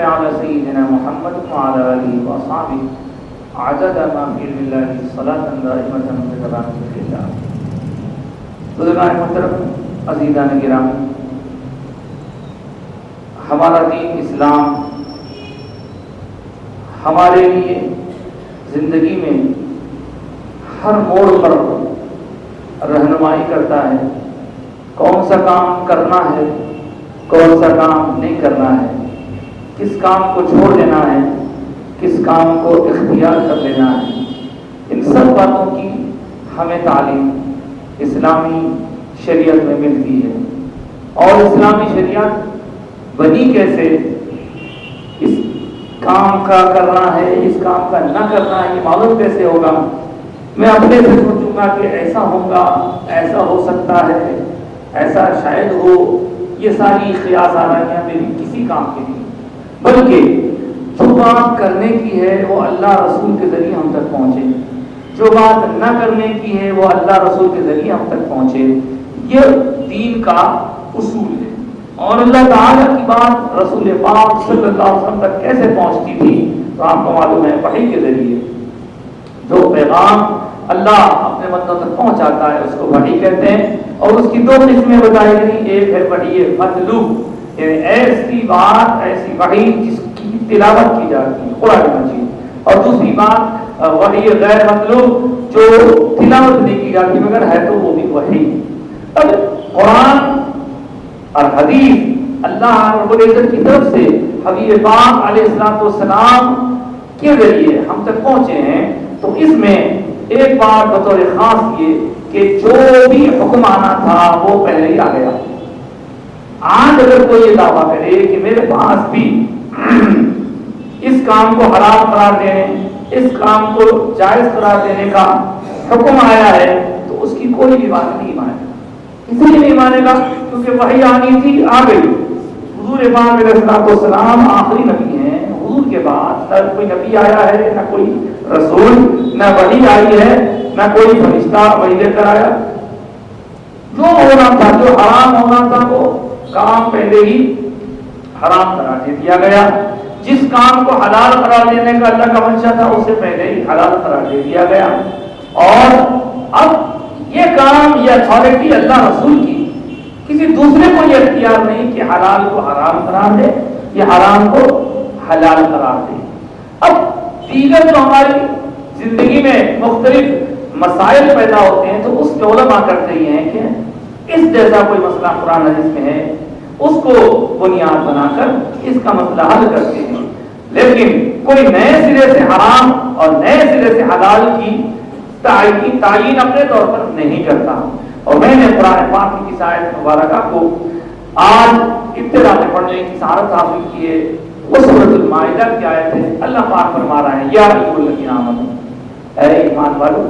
صل علی سیدنا محمد وعلی آلہ وصحبہ عدد ما فی علم اللہ صلاۃ دائمۃ بکلام اللہ. بزرگان محترم، عزیزان گرامی، ہمارا دین اسلام ہمارے لیے زندگی میں ہر موڑ پر رہنمائی کرتا ہے. کون سا کام کرنا ہے، کون سا کام نہیں کرنا ہے، کس کام کو چھوڑ دینا ہے، کس کام کو اختیار کر لینا ہے. ان سب باتوں کی ہمیں تعلیم اسلامی شریعت میں ملتی ہے. اور اسلامی شریعت بنی کیسے، اس کام کا کرنا ہے، اس کام کا نہ کرنا ہے، یہ معلوم کیسے ہوگا. میں اپنے سے سوچوں گا کہ ایسا ہوگا، ایسا ہو سکتا ہے، ایسا شاید ہو. یہ ساری خیال آرائیاں میری کسی کام کی نہیں، بلکہ جو بات کرنے کی ہے وہ اللہ رسول کے ذریعے ہم تک پہنچے، جو بات نہ کرنے کی ہے وہ اللہ رسول کے ذریعے ہم تک پہنچے. یہ دین کا اصول ہے. اور اللہ تعالیٰ کی بات رسول پاک صلی اللہ علیہ وسلم تک کیسے پہنچتی تھی تو آپ کو معلوم ہے، وحی کے ذریعے. جو پیغام اللہ اپنے بندوں تک پہنچاتا ہے اس کو وحی کہتے ہیں. اور اس کی دو قسمیں بتائی گئی، ایک ہے وحی مطلوب، یعنی ایسی بات، ایسی وحی جس کی تلاوت کی جاتی ہے قرآن مجید، اور دوسری بات وحی غیر مطلوب جو تلاوت نہیں کی جاتی مگر ہے تو وہ بھی وحی. اب قرآن اور حدیث اللہ رب العزت کی طرف سے حبیب پاک علیہ السلام کے ذریعے ہم تک پہنچے ہیں. تو اس میں ایک بات بطور خاص یہ کہ جو بھی حکم آنا تھا وہ پہلے ہی آ گیا. آج اگر کوئی یہ دعویٰ کرے کہ میرے پاس بھی اس کام کو حرام قرار دینے، اس کام کو جائز قرار دینے کا حکم آیا ہے، تو اس کی کوئی بھی بات نہیں مانے گا. اسی لیے نہیں مانے گا کیونکہ وحی آنی تھی، آ گئی. حضور پاک علیہ السلام آخری نبی ہیں. حضور کے بعد نہ کوئی نبی آیا ہے، نہ کوئی رسول، نہ وحی آئی ہے، نہ کوئی فرشتہ وحی لے کر آیا. جو ہونا تھا، جو حرام ہونا تھا، وہ کام پہلے ہی حرام قرار دے دیا گیا. جس کام کو حلال قرار دینے کا اللہ کا منشا تھا اسے پہلے ہی حلال قرار دے دیا گیا. اور اب یہ کام، یہ اتھارٹی اللہ رسول کی، کسی دوسرے کو یہ اختیار نہیں کہ حلال کو حرام قرار دے، یہ حرام کو حلال قرار دے. اب دیگر جو ہماری زندگی میں مختلف مسائل پیدا ہوتے ہیں تو اس میں علماء کرتے ہی ہیں کہ اس جیسا کوئی مسئلہ قرآن حدیث میں ہے اس کو بنیاد بنا کر اس کا مسئلہ حل کرتے ہیں. لیکن کوئی نئے سرے سے حرام اور نئے سرے سے حلال کی تعین اپنے طور پر نہیں کرتا. اور میں نے قرآن پاک کی اس آیت مبارکہ کو آج ابتدا میں پڑھنے کی سعادت حاصل کی ہے. وہ سورۃ المائدہ کی آیت ہے. اللہ پاک فرما رہا ہے، یا ایھا الذین آمنوا، اے ایمان والو،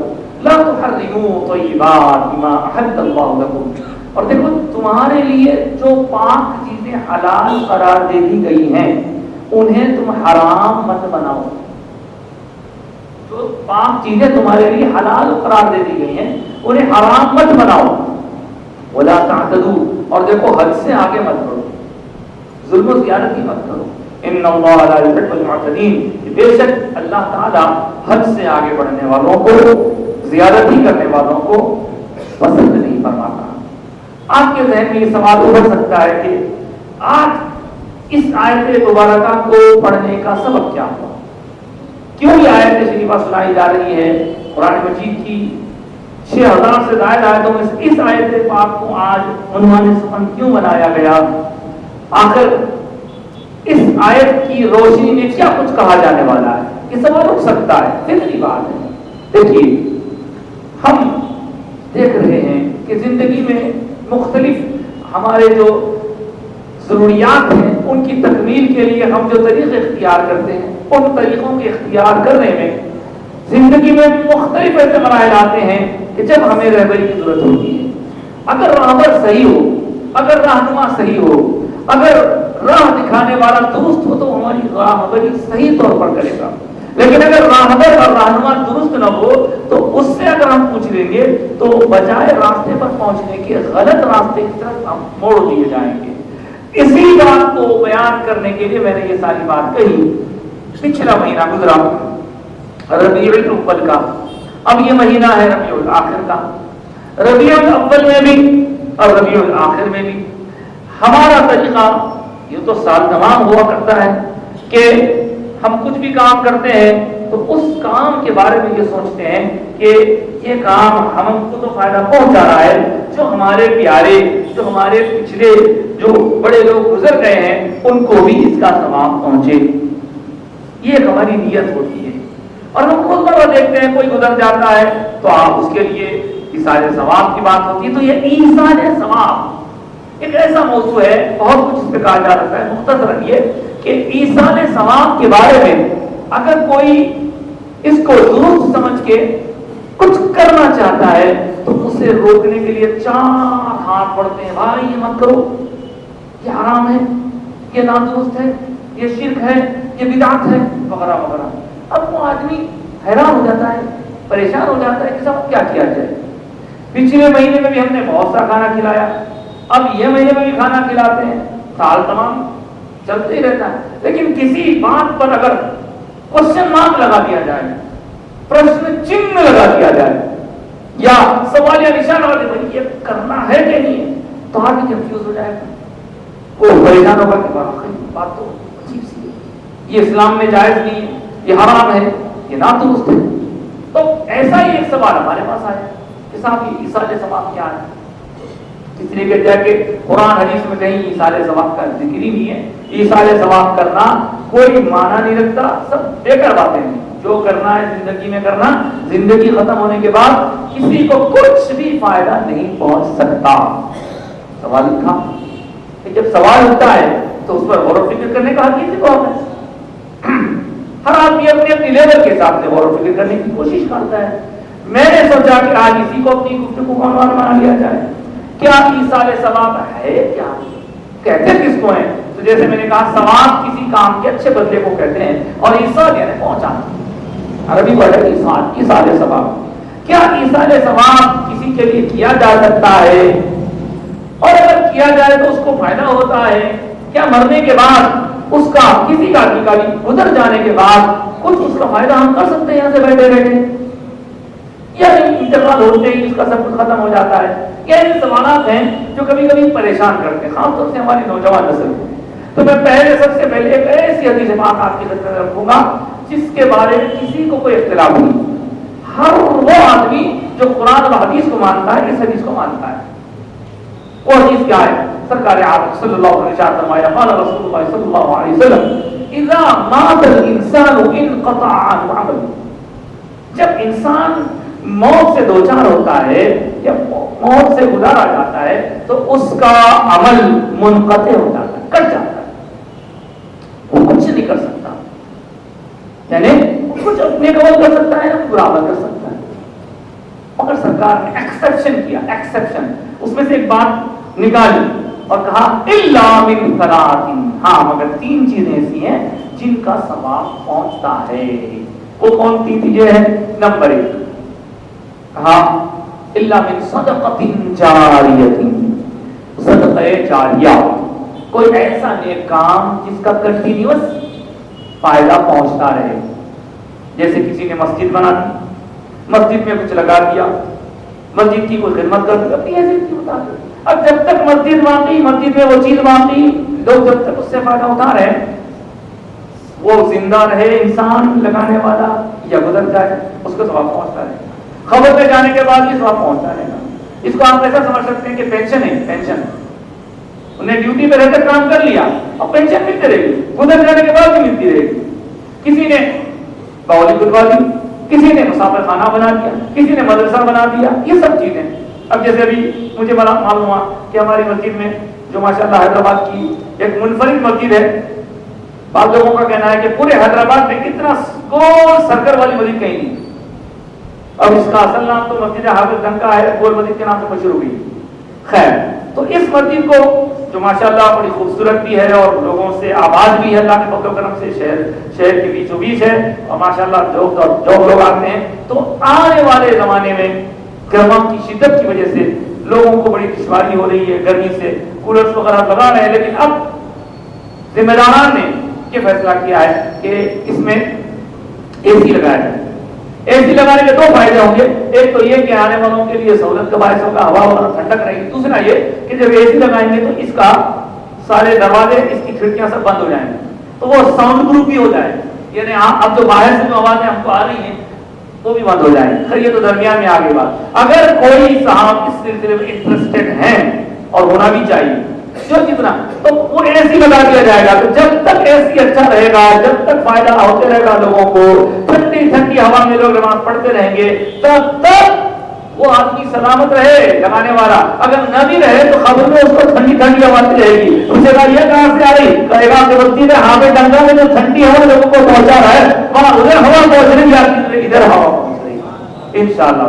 لا تحرموا طیبات بما احل اللہ لکم. اور دیکھو، تمہارے لیے جو پاک چیزیں حلال قرار دے دی گئی ہیں انہیں تم حرام مت بناؤ. جو پاک چیزیں تمہارے لیے حلال قرار دے دی گئی ہیں انہیں حرام مت بناؤ. ولا تعتدوا، اور دیکھو حد سے آگے مت بڑھو، ظلم و زیادتی مت کرو. ان اللہ لا يحب المعتدین، بے شک اللہ تعالی حد سے آگے بڑھنے والوں کو، زیادتی کرنے والوں کو پسند نہیں فرماتا. آپ کے ذہن میں یہ سوال اٹھ سکتا ہے کہ آج اس آیت مبارکہ کو پڑھنے کا سبب کیا ہوا، کیوں یہ آیت شریفہ سنائی جا رہی ہے. قرآن مجید کی 6000 سے زائد آیتوں میں اس آیت پاک کو آج عنوان سخن کیوں بنایا گیا. آخر اس آیت کی روشنی میں کیا کچھ کہا جانے والا ہے، یہ سوال اٹھ سکتا ہے. فطری بات ہے. دیکھیے، ہم دیکھ رہے ہیں کہ زندگی میں مختلف ہمارے جو ضروریات ہیں ان کی تکمیل کے لیے ہم جو طریقے اختیار کرتے ہیں، ان طریقوں کے اختیار کرنے میں زندگی میں مختلف ایسے مراحل آتے ہیں کہ جب ہمیں رہبری کی ضرورت ہوتی ہے. اگر راہبر صحیح ہو، اگر رہنما صحیح ہو، اگر راہ دکھانے والا درست ہو تو ہماری راہبری صحیح طور پر کرے گا. لیکن اگر راہبر اور رہنما درست نہ ہو تو اس سے اگر ہم پوچھ لیں گے تو بجائے راستے پر پہنچنے کے غلط راستے کی طرف ہم موڑ دیے جائیں گے. اسی بات کو بیان کرنے کے لیے میں نے یہ ساری بات کہی. پچھلا مہینہ گزرا ربیع الاول کا، اب یہ مہینہ ہے ربیع الاخر کا. ربیع الاول میں بھی اور ربیع الاخر میں بھی ہمارا طریقہ یہ تو سال تمام ہوا کرتا ہے کہ ہم کچھ بھی کام کرتے ہیں تو اس کام کے بارے میں یہ سوچتے ہیں کہ یہ کام ہم کو تو فائدہ پہنچا رہا ہے، جو ہمارے پیارے، جو ہمارے پچھلے جو بڑے لوگ گزر گئے ہیں ان کو بھی اس کا ثواب پہنچے. یہ ایک ہماری نیت ہوتی ہے. اور ہم خود مرہ دیکھتے ہیں کوئی گزر جاتا ہے تو آپ اس کے لیے ایصال ثواب کی بات ہوتی ہے. تو یہ ایصال ثواب ایک ایسا موضوع ہے، بہت کچھ اس پہ کہا جا سکتا ہے. مختصراً یہ کہ ایصال ثواب کے بارے میں اگر کوئی اس کو درست سمجھ کے کچھ کرنا چاہتا ہے تو اسے روکنے کے لیے 4 ہاتھ پڑتے ہیں. بھائی یہ مت کرو، یہ حرام ہے، یہ نادرست ہے، یہ شرک ہے، یہ بدعت ہے، وغیرہ وغیرہ. اب وہ آدمی حیران ہو جاتا ہے، پریشان ہو جاتا ہے کہ صاحب کیا کیا جائے. پچھلے مہینے میں بھی ہم نے بہت سا کھانا کھلایا، اب یہ مہینے میں بھی کھانا کھلاتے ہیں، سال تمام چلتے ہی رہتا ہے. لیکن کسی بات پر اگر کوشچن مارک لگا دیا جائے، پرشن چہن لگا دیا جائے یا سوال یا نشان لگا دیا یہ کرنا ہے کہ نہیں، تو آدمی کنفیوز ہو جائے گا. وہ پریشان ہوگا کہ بات تو عجیب سی ہے، یہ اسلام میں جائز نہیں ہے، یہ حرام ہے، یہ نادرست ہے. تو ایسا ہی ایک سوال ہمارے پاس آیا کہ صاحب یہ ایصال ثواب کیا ہے؟ اس لیے کہتے ہیں کہ قرآن حدیث میں کہیں ایصال ثواب کا ذکر ہی نہیں ہے. ایصال ثواب کرنا کوئی معنی نہیں رکھتا، سب بیکار باتیں ہیں. جو کرنا ہے زندگی میں کرنا، زندگی ختم ہونے کے بعد کسی کو کچھ بھی فائدہ نہیں پہنچ سکتا. سوال اٹھا کہ جب سوال اٹھتا ہے تو اس پر غور و فکر کرنے کا حق کسی کو ہے. ہر آدمی اپنے اپنی لیول کے حساب سے غور و فکر کرنے کی کوشش کرتا ہے. میں نے سوچا کہ آج اسی کو اپنی گفتگو کا عنوان بنا لیا جائے. کیا ایصال ثواب ہے؟ کیا کہتے کس کو ہیں؟ تو جیسے میں نے کہا ثواب کسی کام کے اچھے بدلے کو کہتے ہیں اور ایصال یعنی پہنچانا. عربی ورڈ ہے ایصال ثواب. کیا ایصال ثواب کسی کے لیے کیا جا سکتا ہے؟ اور اگر کیا جائے تو اس کو فائدہ ہوتا ہے؟ کیا مرنے کے بعد اس کا کسی کا گزر جانے کے بعد کچھ اس کا فائدہ ہم کر سکتے ہیں یہاں سے بیٹھے بیٹھے، یا انتقال ہوتے ہی اس کا سب کچھ ختم ہو جاتا ہے؟ یہ سوالات ہیں جو کبھی کبھی پریشان کرتے ہیں، خاص طور سے ہماری نوجوان نسل. تو میں سب سے پہلے ایک ایسی حدیث پاک آپ کی خدمت میں رکھوں گا جس کے بارے میں کسی کو کوئی اختلاف نہیں. ہر وہ آدمی جو قرآن و حدیث کو مانتا ہے اس حدیث کو مانتا ہے. وہ حدیث کیا ہے؟ سرکار عالم صلی اللہ علیہ وسلم نے فرمایا قال رسول اللہ صلی اللہ علیہ وسلم اذا مات الانسان انقطع عنه عمله. جب انسان موت سے دوچار ہوتا ہے یا موت سے گزارا جاتا ہے تو اس کا عمل منقطع ہو جاتا ہے، کٹ جاتا ہے. وہ کچھ نہیں کر سکتا، یعنی کچھ اپنے قبول کر سکتا ہے یا برا کر سکتا ہے. مگر سرکار نے ایکسپشن کیا، ایکسپشن اس میں سے ایک بات نکالی اور کہا الا من ثلاث. ہاں مگر 3 چیزیں ایسی ہیں جن کا ثواب پہنچتا ہے. وہ کون 3 چیزیں ہیں؟ نمبر 1 کہا الا من صدقۃ جاریہ. صدقہ جاریہ کوئی ایسا نیک کام جس کا کنٹینیوس فائدہ پہنچتا رہے. جیسے کسی نے مسجد بنا دی، مسجد میں کچھ لگا دیا، مسجد کی کوئی خدمت کر دی، اپنی حیثیت کی بتا دی. اب جب تک مسجد باقی، مسجد میں وہ چیز باقی، لوگ جب تک اس سے فائدہ اٹھا رہے، وہ زندہ رہے انسان لگانے والا یا گزر جائے اس کو ثواب پہنچتا رہے. خبر پہ جانے کے بعد بھی ثواب پہنچتا رہے گا. اس کو آپ ایسا سمجھ سکتے ہیں کہ پینشن ہے. پینشن انہیں ڈیوٹی پہ رہ کر کام کر لیا اور پینشن ملتی رہے گی، گزر جانے کے بعد بھی ملتی رہے گی. کسی نے باولی کھدوا دی، کسی نے مسافر خانہ بنا دیا، کسی نے مدرسہ بنا دیا، یہ سب چیزیں. اب جیسے ابھی مجھے معلوم ہوا کہ ہماری مسجد میں جو ماشاءاللہ حیدرآباد کی ایک منفرد مسجد ہے، بعض لوگوں کا کہنا ہے کہ پورے حیدرآباد میں اتنا گول سرکل والی مسجد کہیں نہیں. اب اس کا اصل نام تو مسجد حافظ ڈنکا ہے، گول مسجد کے نام سے مشہور ہوئی. خیر، تو اس مسجد کو جو ماشاءاللہ بڑی خوبصورت بھی ہے اور لوگوں سے آباد بھی ہے، اللہ کے فضل و کرم سے شہر کے بیچوں بیچ ہے اور ماشاءاللہ جو لوگ آتے ہیں. تو آنے والے زمانے میں گرما کی شدت کی وجہ سے لوگوں کو بڑی دشواری ہو رہی ہے گرمی سے، کولرز وغیرہ لگا رہے ہیں، لیکن اب ذمہ داران نے یہ فیصلہ کیا ہے کہ اس میں اے سی لگایا جائے۔ اے سی لگانے کے 2 فائدے ہوں گے، ایک تو یہ کہ آنے والوں کے لیے سہولت کا باعث ہوگا، ہوا وغیرہ ٹھنڈک رہے گی، دوسرا یہ کہ جب اے سی لگائیں گے تو اس کا سارے دروازے، اس کی کھڑکیاں سب بند ہو جائیں گے، تو وہ ساؤنڈ پروف بھی ہو جائے، یعنی اب جو باہر سے جو آوازیں ہم کو آ رہی ہیں وہ بھی بند ہو جائیں گے۔ خیر یہ تو درمیان میں آگے بات، اگر کوئی صاحب اس سلسلے میں انٹرسٹڈ ہیں اور ہونا بھی چاہیے جو جتنا، تو وہ اے سی لگا دیا جائے گا، تو جب تک اے سی اچھا رہے گا، جب تک فائدہ ہوتے رہے گا لوگوں کو، ٹھنڈی ٹھنڈی ہوا میں لوگ نماز پڑھتے رہیں گے، تب تک وہ آدمی سلامت رہے لگانے والا۔ اگر نہ بھی رہے تو خبر میں اس کو ٹھنڈی ٹھنڈی ہوا آتی رہے گی، اسے کہا یہ کہاں سے آ رہی، کہے گا کہ بستی میں ہاں ڈنگا میں جو ٹھنڈی ہوا لوگوں کو پہنچا رہا ہے وہاں ادھر ہوا پہنچ رہی ہے، ادھر ہوا پہنچ رہی ہے انشاءاللہ۔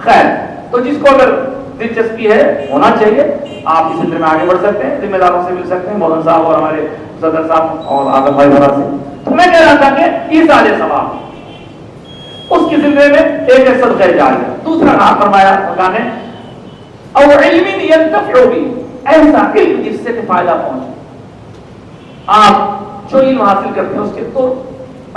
خیر تو جس کو اگر دلچسپی ہے ہونا چاہیے، آپ اس سلسلے میں آگے بڑھ سکتے ہیں، ذمہ داروں سے مل سکتے ہیں، مولانا صاحب اور ہمارے صدر صاحب اور آدم بھائی بڑا سے۔ تو میں کہہ رہا تھا کہ ایصال ثواب اس کے ذمے میں ایک صدقہ جاریہ، دوسرا کہا فرمایا نے او علم ينتفع به، ایسا علم جس سے فائدہ پہنچے۔ آپ جو علم حاصل کرتے ہیں اس کے تو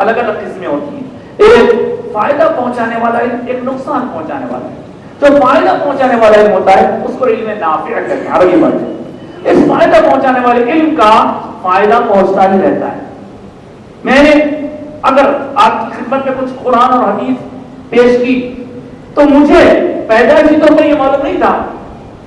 الگ الگ قسمیں ہوتی ہیں، ایک فائدہ پہنچانے والا علم، ایک نقصان پہنچانے والا علم۔ جو فائدہ پہنچانے والا علم ہوتا ہے اس کو علم نافع کہتے ہیں، عربی میں۔ اس فائدہ پہنچانے والے علم کا فائدہ پہنچتا ہی رہتا ہے۔ میں نے اگر آپ کی خدمت میں کچھ قرآن اور حدیث پیش کی تو مجھے پیدائشی طور پر یہ معلوم نہیں تھا،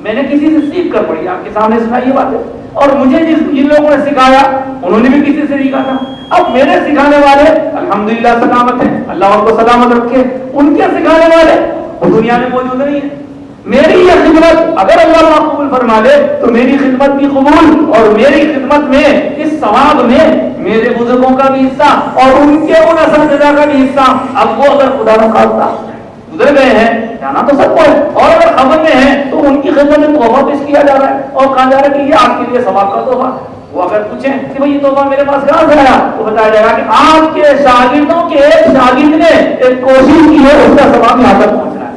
میں نے کسی سے سیکھ کر پڑھی، آپ کے سامنے سنا یہ بات ہے، اور مجھے جن لوگوں نے سکھایا انہوں نے بھی کسی سے سیکھا تھا۔ اب میرے سکھانے والے الحمدللہ سلامت ہیں، اللہ ان کو سلامت رکھے، ان کے سکھانے والے وہ دنیا میں موجود نہیں ہے۔ میری یہ خدمت اگر اللہ قبول فرما لے تو میری خدمت بھی قبول، اور میری خدمت میں اس ثواب میں میرے بزرگوں کا بھی حصہ اور ان کے ان اساتذہ کا بھی حصہ۔ اب وہ اگر خدا نخواستہ گزر گئے ہیں، جانا تو سب کو ہے، اور اگر خبر میں ہیں تو ان کی خدمت میں تحفہ پیش کیا جا رہا ہے اور کہا جا رہا ہے کہ یہ آپ کے لیے ثواب کا تحفہ۔ وہ اگر پوچھیں کہ بھئی یہ تحفہ میرے پاس کہاں سے آیا، تو بتایا جائے گا کہ آپ کے شاگردوں کے ایک شاگرد نے ایک کوشش کی ہے، اس کا ثواب یہاں تک پہنچ رہا ہے۔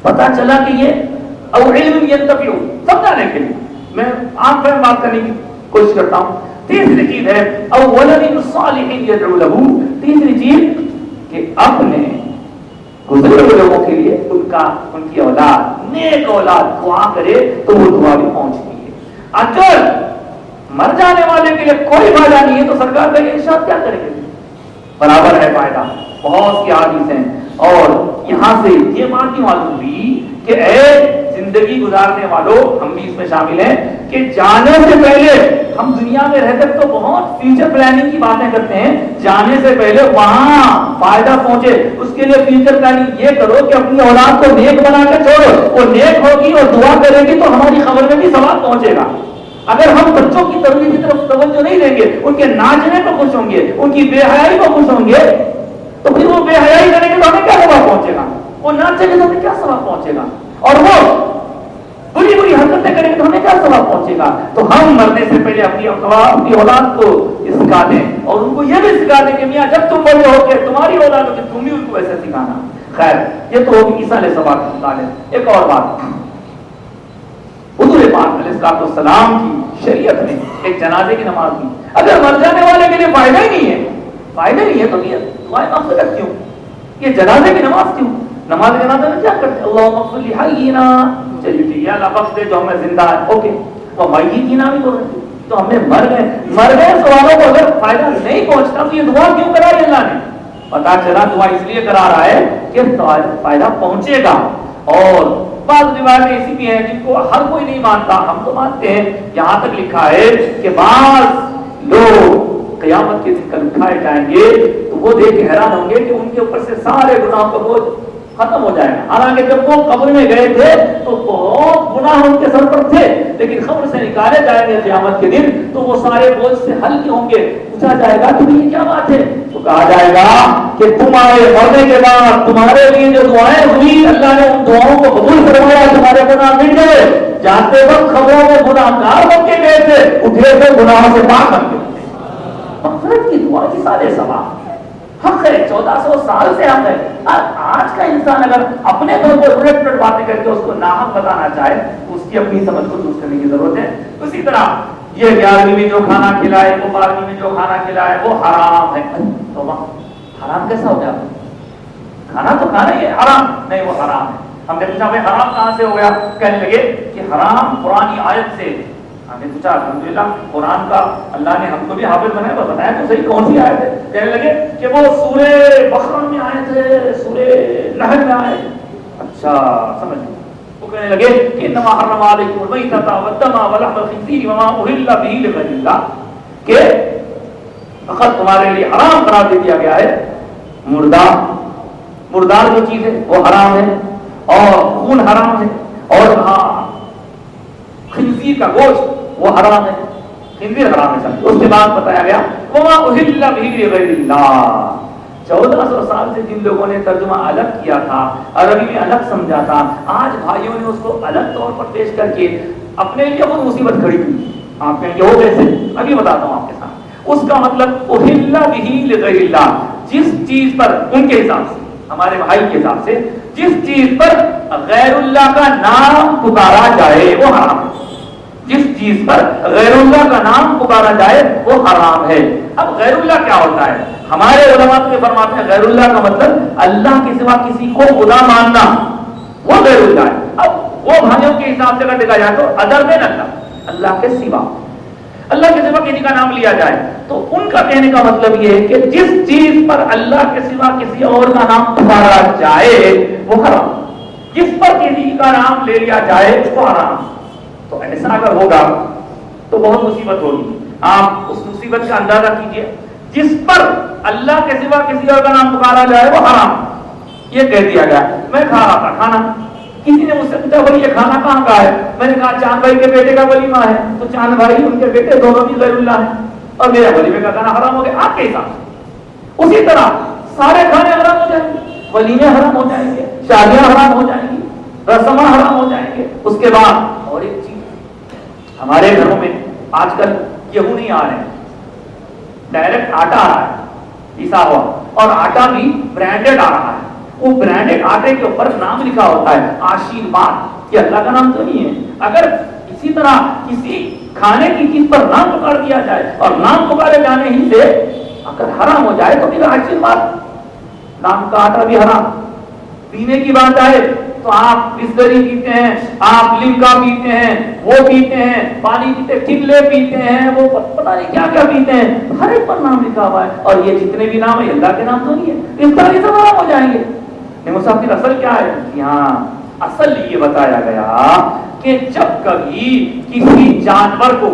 پتا چلا کہ یہ او علم ينتفع، سمجھانے کے لیے میں عام پر بات کرنے کی کوشش کرتا ہوں۔ تیسری چیز ہے او ولد صالح يدعو له، تیسری چیز کہ اپنے گزرے ہوئے لوگوں کے لیے ان کی اولاد، نیک اولاد دعا کرے تو وہ دعا بھی پہنچتی ہے۔ اگر مر جانے والے کے لیے کوئی فائدہ نہیں ہے تو سرکار کا یہ ارشاد کیا کرے گی، برابر ہے فائدہ۔ بہت سی حدیث ہیں، اور یہاں سے یہ بات بھی معلوم ہوئی کہ اے زندگی گزارنے والوں، ہم بھی اس میں شامل ہیں، کہ جانے سے پہلے ہم دنیا میں رہ کر تو بہت فیوچر پلاننگ کی باتیں کرتے ہیں، جانے سے پہلے وہاں فائدہ پہنچے اس کے لیے فیوچر پلاننگ یہ کرو کہ اپنی اولاد کو نیک بنا کے چھوڑو، وہ نیک ہوگی اور دعا کرے گی تو ہماری خبر میں بھی ثواب پہنچے گا۔ اگر ہم بچوں کی تربیت کی طرف توجہ نہیں دیں گے، ان کے ناچنے کو خوش ہوں گے، ان کی بے حیائی کو خوش ہوں گے، تو پھر وہ بے حیائی کریں گے تو ہمیں کیا ثواب پہنچے گا، وہ ناچیں گے تو ہمیں کیا ثواب پہنچے گا، اور وہ بری بری حرکتیں کریں گے تو ہمیں کیا ثواب پہنچے گا۔ تو ہم مرنے سے پہلے اپنی اولاد کو سکھا دیں، اور ان کو یہ بھی سکھا دیں کہ میاں جب تم بڑے ہو کے تمہاری اولاد ہو کہ تم بھی ان کو ایسے سکھانا۔ خیر یہ تو ہوگی ایصال ثواب کی متعلق۔ ایک اور بات، حضور پاک علیہ الصلوۃ والسلام کی شریعت نے ایک جنازے کی نماز دی، اگر مر جانے والے کے لیے فائدہ ہی نہیں ہے، فائدہ نہیں ہے تو یہ دعائیں مغفرت کیوں، یہ جنازے کی نماز کیوں؟ نماز جنازے میں کیا کرتے ہیں، اللہم اغفر لحینا، چلیے ٹھیک ہے اللہ بخش دے جو ہمیں زندہ ہے، اوکے، وہ میتینا بھی بول رہے ہیں تو ہمیں مر گئے سوالوں کو اگر فائدہ نہیں پہنچتا تو یہ دعا کیوں کرائی اللہ نے؟ پتا چلا دعا اس لیے کرا رہا ہے کہ فائدہ پہنچے گا۔ اور بعض روایتیں ایسی بھی ہیں جن کو ہر کوئی نہیں مانتا، ہم تو مانتے ہیں، یہاں تک لکھا ہے کہ بعض لوگ قیامت کے دن کل اٹھائے جائیں گے تو وہ دیکھ کے حیران ہوں گے کہ ان کے اوپر سے سارے گناہوں کا بوجھ ختم ہو جائے گا۔ حالانکہ جب وہ قبر میں گئے تھے تو بہت گناہ ان کے سر پر تھے، لیکن قبر سے نکالے جائیں گے قیامت کے دن تو وہ سارے بوجھ سے ہلکے ہوں گے۔ پوچھا جائے گا کہ یہ کیا بات ہے، تو کہا جائے گا کہ تمہارے مرنے کے بعد تمہارے لیے جو دعائیں ہوئی اللہ نے ان دعاؤں کو قبول فرمایا، تمہارے گناہ مٹ گئے۔ جاتے وقت خبروں میں گناہگار بن کے گئے تھے، اٹھے تھے گناہوں سے پاک بن گئے۔ مغفرت کی دعا کی سارے ثواب حق ہے، 1400 سال سے حق ہے۔ آج کا انسان اگر اپنے گھر کو الٹ پلٹ باتیں کر کے اس کو ناحق بتانا چاہے تو اس کی اپنی سمجھ کو درست کرنے کی ضرورت ہے. اسی طرح یہ 11ویں میں جو کھانا کھلائے, وہ 12ویں میں جو کھانا کھلائے وہ حرام ہے. تو حرام کیسا ہو گیا؟ کھانا تو کھانا ہی ہے, حرام نہیں, وہ حرام ہے. ہم نے پوچھا بھائی حرام کہاں سے ہو گیا؟ کہنے لگے کہ حرام قرآن آیت سے. ہم نے پوچھا الحمدللہ قرآن کا اللہ نے ہم کو بھی حافظ بنایا, تو بتایا تو صحیح کون سی آیت ہے. کہنے لگے کہ وہ سورہ بقرہ میں آیت ہے, سورہ نحل میں آیت. اچھا سمجھ لو. وہ کہنے لگے کہ انما حرم علیکم المیتۃ والدم ولحم الخنزیر وما اہل بہ لغیر اللہ, کہ فقط تمہارے لیے حرام قرار دے دیا گیا ہے مردار جو چیز ہے وہ حرام ہے, اور خون حرام ہے, اور خنزیر کا گوشت وہ حرام ہے, خنزیر حرام ہے. اس کے بعد بتایا گیا وما اہل بہ لغیر اللہ. 1400 سال سے جن لوگوں نے ترجمہ الگ کیا تھا, عربی میں الگ سمجھا تھا, آج بھائیوں نے اس کو الگ طور پر پیش کر کے اپنے لیے خود مصیبت کھڑی کی. آپ کہیں گے وہ کیسے؟ ابھی بتاتا ہوں آپ کے ساتھ. اس کا مطلب اہل بہ لغیر اللہ, جس چیز پر ان کے حساب سے, ہمارے بھائی کے حساب سے, جس چیز پر غیر اللہ کا نام پکارا جائے وہ حرام ہے. جس چیز پر غیر اللہ کا نام پکارا جائے وہ حرام ہے. اب غیر اللہ کیا ہوتا ہے؟ ہمارے علماء کے فرماتے ہیں غیر اللہ کا مطلب اللہ کے سوا کسی کو خدا ماننا, وہ غیر اللہ ہے. اب وہ بھائیوں کے حساب سے اگر دیکھا جائے تو ادر دین اللہ کے سوا, اللہ کے سوا کسی کا نام لیا جائے تو ان کا کہنے کا مطلب یہ ہے کہ جس چیز پر اللہ کے سوا کسی اور کا نام پکارا جائے وہ حرام, جس پر کسی کا نام لے لیا جائے وہ حرام. تو ایسا اگر ہوگا تو بہت مصیبت ہوگی. آپ اس مصیبت کا اندازہ کیجئے, جس پر اللہ کے سوا کسی اور کا نام پکارا جائے وہ حرام. یہ کہہ دیا گیا. میں کھا رہا تھا کھانا, کسی نے مجھ سے پوچھا بھائی یہ کھانا کہاں کا ہے؟ میں نے کہا چاند بھائی کے بیٹے کا ولیمہ ہے. تو چاند بھائی ان کے بیٹے دونوں بھی غیر اللہ ہیں, اور میرا ولیمے کا کھانا حرام ہو گیا آپ کے حساب سے. اسی طرح سارے کھانے حرام ہو جائیں گے, ولیمے حرام ہو جائیں گے, شادیاں حرام ہو جائیں گی, رسماں حرام ہو جائیں گے. اس کے بعد اور ایک چیز, ہمارے گھروں میں آج کل گیہوں نہیں آ رہے ہیں, ڈائریکٹ آٹا آ رہا ہے پیسا ہوا, اور آٹا بھی برانڈیڈ آ رہا ہے. وہ برانڈیڈ آٹے کے اوپر نام لکھا ہوتا ہے آشیرواد, یہ اللہ کا نام تو نہیں ہے. اگر اسی طرح کسی کھانے کی چیز پر نام پکار دیا جائے اور نام پکارے جانے ہی سے اگر حرام ہو جائے تو پھر آشیرواد نام کا آٹا بھی حرام. پینے کی بات آئے تو آپ بسلری پیتے ہیں, آپ لمکا پیتے ہیں, وہ پیتے ہیں, پانی پیتے, ٹھلے پیتے ہیں, وہ پتہ نہیں کیا کیا پیتے ہیں, ہر ایک پر نام لکھا ہوا ہے. اور یہ جتنے بھی نام ہیں اللہ کے نام تو نہیں ہے, اس طرح سے حرام ہو جائیں گے. مسافر اصل کیا ہے؟ یہاں اصل یہ بتایا گیا کہ جب کبھی کسی جانور کو,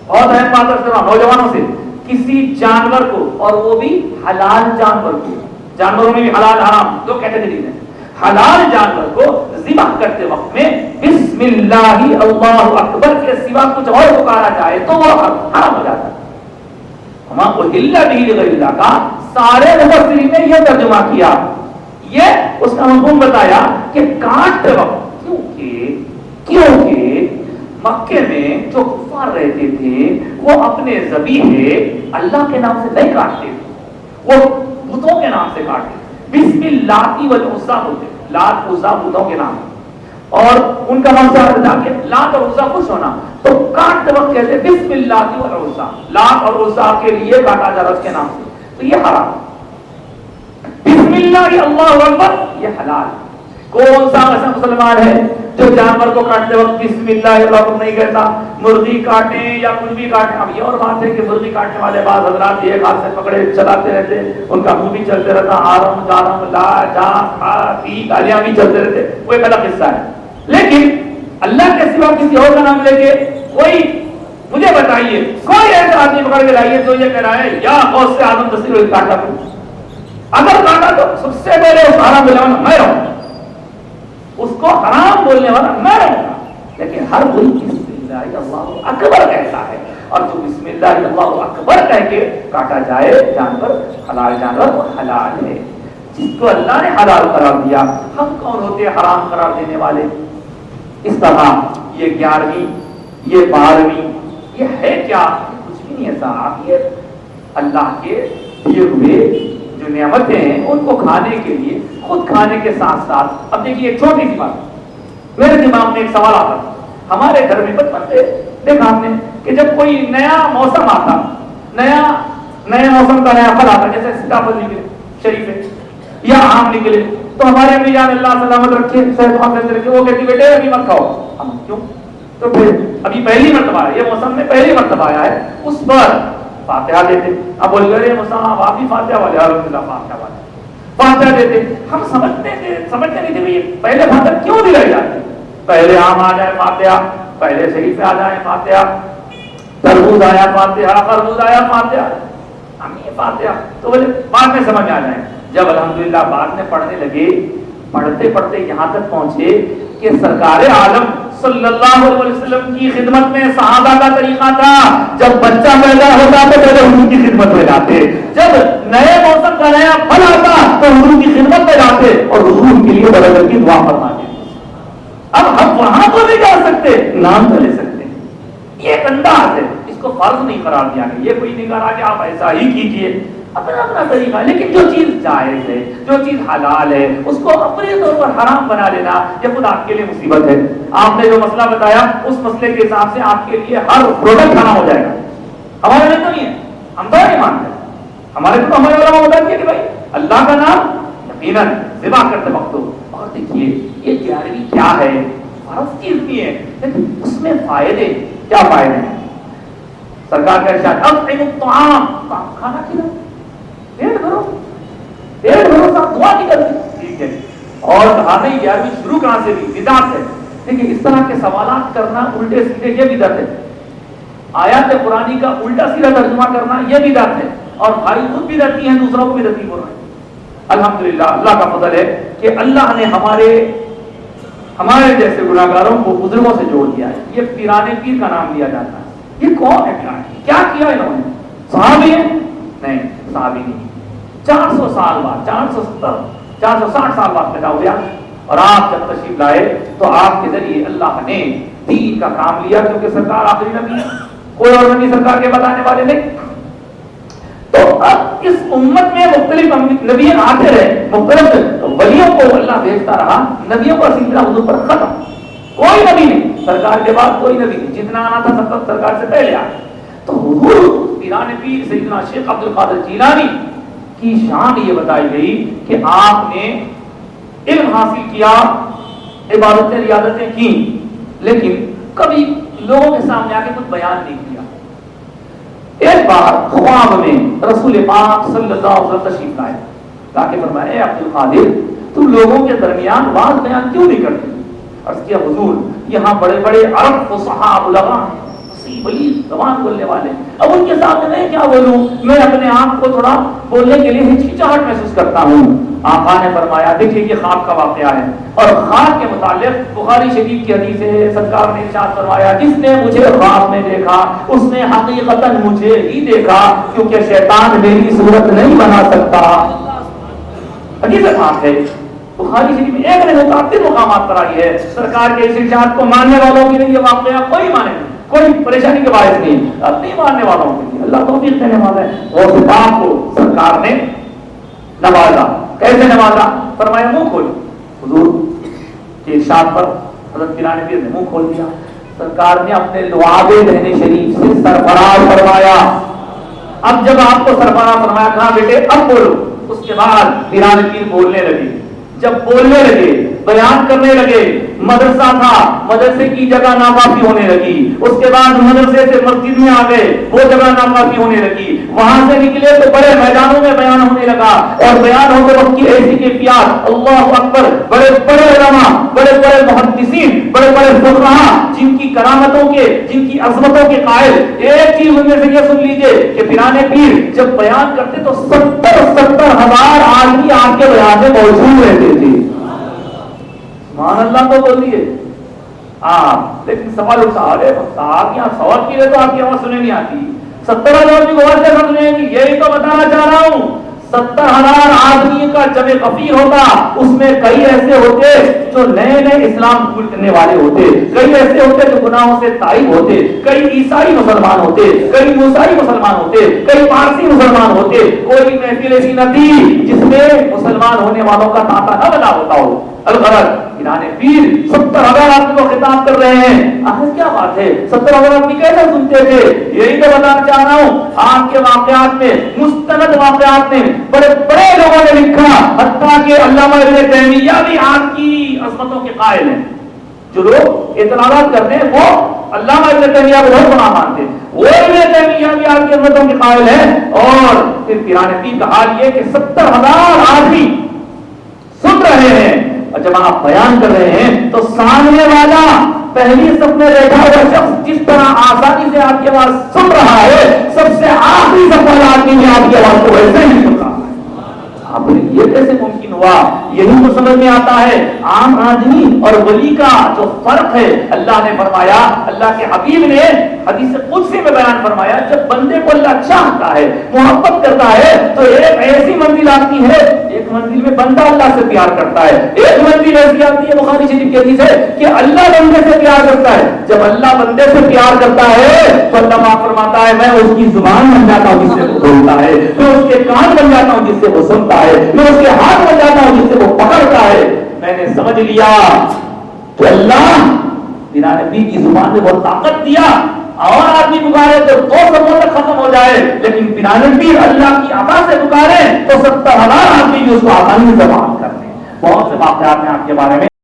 بہت اہم بات ہے نوجوانوں سے, کسی جانور کو, اور وہ بھی حلال جانور کو, جانوروں میں بھی حلال حرام دو کیٹیگریز ہیں, حلال جانور کو ذبح کرتے وقت میں بسم اللہ اللہ اکبر کے سوا کچھ اور پکارا جائے تو وہ حرام ہو جاتا ہے. ہم کو الا بہ لغیر اللہ کا سارے مفسرین نے یہ ترجمہ کیا, یہ اس کا مفہوم بتایا کہ کاٹتے وقت, کیونکہ مکے میں جو کفار رہتے تھے وہ اپنے ذبیحے اللہ کے نام سے نہیں کاٹتے تھے, وہ بتوں کے نام سے کاٹتے. بسم اللہ والعزیٰ ہوتے, لات عزیٰ بتوں کے نام, اور ان کا مقصد تھا کہ لات اور عزیٰ خوش ہونا, تو کاٹتے وقت کہتے بسم اللہ والعزیٰ, لات اور عزیٰ کے لیے کاٹا جا رہا اس کے نام سے, تو یہ حرام. بسم اللہ اللہ اکبر یہ حلال. کون سا ایسا مسلمان ہے جو جانور کو کاٹتے وقت بسم اللہ اللہ اکبر نہیں کہتا؟ مرغی کاٹیں یا کچھ بھی کاٹیں. اب یہ اور بات ہے کہ مرغی کاٹنے والے بعض حضرات ایک ہاتھ سے پکڑے چلاتے رہتے, ان کا منہ بھی چلتے رہتا, آرم جارم لا جا کھا پی گالیاں بھی چلتے رہتے, وہ ایک الگ قصہ ہے. لیکن اللہ کے سوا کسی اور کا نام لے کے کوئی, مجھے بتائیے کوئی ایسا آدمی پکڑ کے لائیے جو یہ کہہ رہا ہے یا غوث سے اعظم تصویر کاٹا, اگر کاٹا تو سب سے پہلے اس حرام بولنے والا میں رہوں, اس کو حرام بولنے والا میں رہوں گا. لیکن ہر کوئی بسم اللہ اللہ اکبر کہتا ہے, اور جو بسم اللہ اللہ اکبر کہہ کے کاٹا جائے جانور, حلال جانور وہ حلال ہے. جس کو اللہ نے حلال قرار دیا, ہم کون ہوتے حرام قرار دینے والے؟ اس طرح یہ 11ویں, یہ 12ویں, یہ ہے کیا؟ کچھ بھی نہیں ہے صاحب, یہ اللہ کے دیے ہوئے جو نعمتیں ہیں ان کو کھانے کے لیے خود کھانے کے ساتھ ساتھ، اب دیکھیے ایک چھوٹی سی بات میرے دماغ میں ایک سوال آتا تھا ہمارے گھر میں بچپن سے دیکھا ہم نے کہ جب کوئی نیا موسم آتا، نئے موسم کا نیا پھل آتا، جیسے سیتاپھل نکلے شریف ہے یا آم نکلے، تو ہمارے امی جان اللہ سلامت رکھے صحت مند رکھے وہ کہتی بیٹے ابھی مت کھاؤ. ہم کیوں؟ تو پھر ابھی پہلی مرتبہ ہے، یہ موسم میں پہلی مرتبہ آیا ہے، اس پر فاتحہ دیتے. اب بول گئے مصعب آپ بھی فاتحہ والے، الحمدللہ فاتحہ والے، فاتحہ دیتے. ہم سمجھتے نہیں تھے یہ پہلے فاتحہ کیوں دلائی جاتی ہے؟ پہلے آم آ جائے فاتحہ، پہلے شریف آ جائے فاتحہ، تربوز آیا فاتحہ، خربوز آیا فاتحہ، ہم یہ فاتحہ تو بولے بعد میں سمجھ آ جائے. جب الحمدللہ بعد میں پڑھنے لگے، پڑھتے پڑھتے یہاں تک پہنچے کہ سرکار عالم صلی اللہ علیہ وسلم کی خدمت میں صحابہ کا طریقہ تھا، جب بچہ پیدا ہوتا تو پہلے حضور کی خدمت میں جاتے، جب نئے موسم کا نیا پھل آتا تو حضور کی خدمت میں جاتے اور حضور کے لیے برکت کی دعا فرماتے. اب ہم وہاں تو نہیں جا سکتے، نام تو لے سکتے. یہ ایک انداز ہے، اس کو فرض نہیں قرار دیا گیا. یہ کوئی نہیں کہا کہ آپ ایسا ہی کیجئے، اپنا اپنا طریقہ. لیکن جو چیز جائز ہے، جو چیز حلال ہے، اس کو اپنے طور پر حرام بنا لینا یہ خود آپ کے لیے مصیبت ہے. آپ نے جو مسئلہ بتایا اس مسئلے کے حساب سے آپ کے لیے ہر پروڈکٹ حرام ہو جائے گا. ہمارے لیے تو نہیں ہے، ہم تو نہیں مانتے. ہمارے تو ہمارے علماء بتاتے ہیں کہ بھائی اللہ کا نام یقیناً ذبح کرتے وقت. اور دیکھیے یہ 11ویں کیا ہے، فرض چیز بھی ہے، لیکن اس میں فائدے کیا فائدے ہیں؟ سرکار کا ارشاد اطعموا الطعام، کھانا کھلاؤ، پیٹ بھرو صاحب دعا نہیں کرتی. ٹھیک ہے. اور کہا نہیں 11ویں شروع کہاں سے بھی بدعت ہے. دیکھیں اس طرح کے سوالات کرنا الٹے سیدھے یہ بدعت ہے. آیات قرآنی کا الٹا سیدھا ترجمہ کرنا یہ بدعت ہے. اور بھائی خود بھی رہتی ہیں دوسروں کو بھی رہتی بول رہے ہیں. الحمدللہ اللہ کا فضل ہے کہ اللہ نے ہمارے جیسے گناہگاروں کو بزرگوں سے جوڑ دیا ہے. یہ پیرانے پیر کا نام لیا جاتا ہے. یہ کون ہے پیرانے؟ کیا کیا انہوں نے؟ صحابی ہیں؟ نہیں صحابی نہیں. 400 سال بعد 460 سال بعد پیدا ہوا اور آپ جب تشریف لائے تو آپ کے ذریعے اللہ نے دین کا کام لیا، کیونکہ سرکار آخری نبی ہے، کوئی اور نبی سرکار کے بتانے والے نہیں. تو اب اس امت میں مختلف نبی آتے رہے، مختلف ولیوں کو اللہ بھیجتا رہا. نبیوں کا سلسلہ حضور پر ختم، کوئی نبی نہیں سرکار کے بعد، کوئی نبی نہیں. جتنا آنا تھا سب سرکار سے پہلے آ. تو حضور پیران پیر سیدنا شیخ عبد القادر جیلانی کی شان یہ بتائی گئی کہ آپ نے علم حاصل کیا، عبادتیں ریاضتیں کی، لیکن کبھی لوگوں کے سامنے آ کے کچھ بیان نہیں کیا. ایک بار خواب میں رسول پاک صلی اللہ علیہ وسلم تشریف لائے، تاکہ فرمائے اے عبد القادر تو لوگوں کے درمیان بات بیان کیوں نہیں کرتے؟ عرض کیا حضور یہاں بڑے بڑے عرب فصحاء علماء ہیں، بلی زبان بولنے والے، اب ان کے سامنے میں کیا بولوں؟ میں اپنے آپ کو تھوڑا بولنے کے لیے ہچکچاہٹ محسوس کرتا ہوں. آقا نے فرمایا دیکھیے یہ خواب کا واقعہ ہے، اور خواب کے متعلق بخاری شریف کی حدیث ہے. سرکار نے ارشاد فرمایا جس نے مجھے خواب میں دیکھا اس نے حقیقتاً مجھے ہی دیکھا، کیونکہ شیطان میری صورت نہیں بنا سکتا. حدیث پاک ہے بخاری شریف میں ایک نے متعدد مقامات پر آئی ہے. سرکار کے اس ارشاد کو ماننے والوں کے لیے یہ واقعہ کوئی مانے نہیں، کوئی پریشانی کے باعث نہیں. اب نہیں ماننے والوں کے لیے اللہ توفیق دینے والا ہے. وہ کتاب کو سرکار نے نوازا. کیسے نوازا؟ فرمایا منہ کھول. حضور کے ارشاد پر حضرت پیران پیر نے منہ کھول دیا. سرکار نے اپنے لعاب دہن شریف سے سرفراز فرمایا. اب جب آپ کو سرفراز فرمایا کہا بیٹے اب بولو. اس کے بعد پیران پیر بولنے لگے. جب بولنے لگے بیان کرنے لگے، مدرسہ تھا مدرسے کی جگہ ناکافی ہونے لگی. اس کے بعد مدرسے سے مسجد میں آ گئے، وہ جگہ ناکافی ہونے لگی. وہاں سے نکلے تو بڑے میدانوں میں بیان ہونے لگا، اور بیان ہوتے وقت کی ایسی کیفیات اللہ اکبر. بڑے بڑے علماء، بڑے بڑے محدثین، بڑے بڑے فقہاء جن کی کرامتوں کے، جن کی عظمتوں کے قائل. ایک چیز ان میں سے یہ سن لیجئے کہ پیرانے پیر جب بیان کرتے تو 70 ہزار آدمی آپ کے بیان میں موجود رہتے تھے. سبحان اللہ تو بول دیے. لیکن سوال اٹھا ارے آپ یہاں سوال کیے تو آپ کی آواز سننے نہیں آتی. 70,000 کی آواز سے سننے کی یہی تو بتانا چاہ رہا ہوں. 70,000 آدمی کا جمع کثیر ہوتا، اس میں کئی ایسے ہوتے جو نئے نئے اسلام قبول کرنے والے ہوتے، کئی ایسے ہوتے جو گناہوں سے تائب ہوتے، کئی عیسائی مسلمان ہوتے، کئی موسائی مسلمان ہوتے، کئی پارسی مسلمان ہوتے. ہوتے, کوئی محفل ایسی نہ تھی جس میں مسلمان ہونے والوں کا تانتا نہ بنا ہوتا ہو. الغرض پیران پیر 70,000 آدمی کو خطاب کر رہے ہیں. آخر کیا بات ہے, 70,000 آدمی کیسے سنتے تھے؟ یہی تو بتانا چاہ رہا ہوں. آج کے واقعات میں, مستند واقعات میں بڑے بڑے لوگوں نے لکھا, حتیٰ کہ علامہ ابن تیمیہ بھی آج کی عظمتوں کے قائل ہیں. جو لوگ اعتراضات کرتے ہیں وہ علامہ ابن تیمیہ کو بہت بڑا مانتے ہیں, وہ ابن تیمیہ بھی آج کی عظمتوں کے قائل ہیں. اور پھر پیران پیر کا حال یہ کہ 70,000 آدمی سن رہے ہیں, اور جب آپ بیان کر رہے ہیں تو سامنے والا پہلی صف میں بیٹھا ہوا شخص جس طرح آسانی سے آپ کی آواز سن رہا ہے, سب سے آخری صف والا آدمی بھی آپ کی آواز کو ویسے ہی سن رہا ہے. آپ یہ کیسے ممکن ہوا؟ یہی تو سمجھ میں آتا ہے عام آدمی اور ولی کا جو فرق ہے. اللہ نے فرمایا, اللہ کے حبیب نے حدیث قدسی میں بیان فرمایا, جب بندے کو اللہ چاہتا ہے, محبت کرتا ہے, تو ایک ایسی منزل آتی ہے, ایک منزل میں بندہ اللہ سے پیار کرتا ہے, ایک منزل ایسی آتی ہے بخاری شریف کی حدیث ہے کہ اللہ بندے سے پیار کرتا ہے. جب اللہ بندے سے پیار کرتا ہے تو اللہ پاک فرماتا ہے میں اس کی زبان بن جاتا ہوں جس سے وہ بولتا ہے, میں اس کے کان بن جاتا ہوں جس سے وہ سنتا ہے, میں اس کے ہاتھ بن جاتا ہوں جس سے وہ پکڑتا ہے. میں نے سمجھ لیا تو اللہ بنا نبی کی زبان میں بہت طاقت دیا, اور آدمی پکارے تو 200 تک ختم ہو جائے, لیکن بنا نبی اللہ کی عطا سے پکارے تو 70,000 آدمی بھی اس کو آسانی سے زبان کرتے ہیں. بہت سے واقعات ہیں آپ کے بارے میں.